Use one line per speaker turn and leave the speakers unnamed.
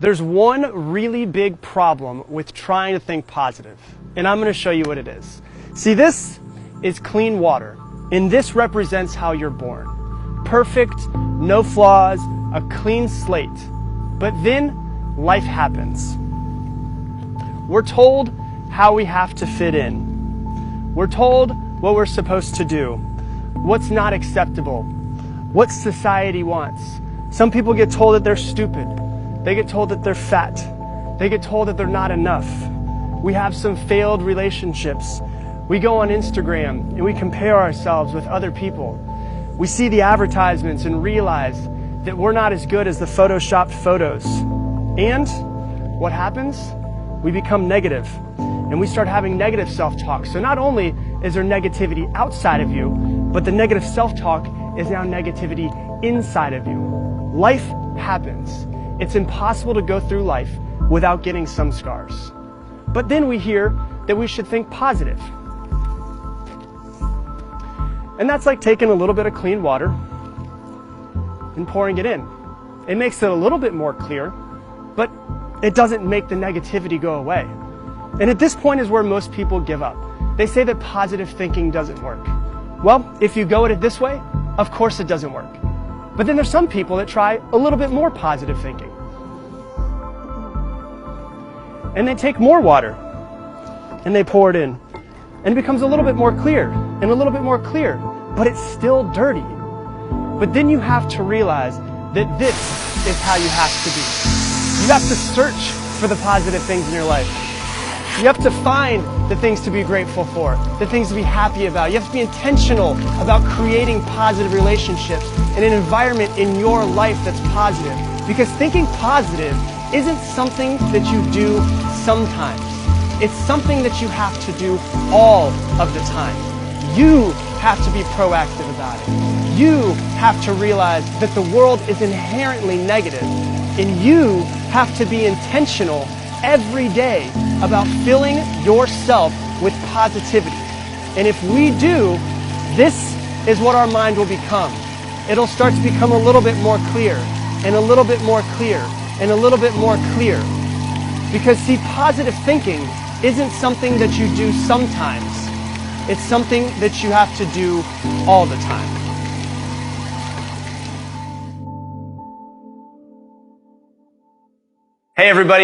There's one really big problem with trying to think positive, and I'm going to show you what it is. See, this is clean water, and this represents how you're born. Perfect, no flaws, a clean slate. But then life happens. We're told how we have to fit in. We're told what we're supposed to do, what's not acceptable, what society wants. Some people get told that they're stupid. They get told that they're fat. They get told that they're not enough. We have some failed relationships. We go on Instagram and we compare ourselves with other people. We see the advertisements and realize that we're not as good as the photoshopped photos. And what happens? We become negative and we start having negative self-talk. So not only is there negativity outside of you, but the negative self-talk is now negativity inside of you. Life happens. It's impossible to go through life without getting some scars. But then we hear that we should think positive. And that's like taking a little bit of clean water and pouring it in. It makes it a little bit more clear, but it doesn't make the negativity go away. And at this point is where most people give up. They say that positive thinking doesn't work. Well, if you go at it this way, of course it doesn't work. But then there's some people that try a little bit more positive thinking. And they take more water and they pour it in. And it becomes a little bit more clear and a little bit more clear, but it's still dirty. But then you have to realize that this is how you have to be. You have to search for the positive things in your life. You have to find the things to be grateful for, the things to be happy about. You have to be intentional about creating positive relationships and an environment in your life that's positive. Because thinking positive isn't something that you do sometimes. It's something that you have to do all of the time. You have to be proactive about it. You have to realize that the world is inherently negative, and you have to be intentional every day about filling yourself with positivity. And if we do, this is what our mind will become. It'll start to become a little bit more clear, and a little bit more clear, and a little bit more clear. Because see, positive thinking isn't something that you do sometimes. It's something that you have to do all the time. Hey everybody.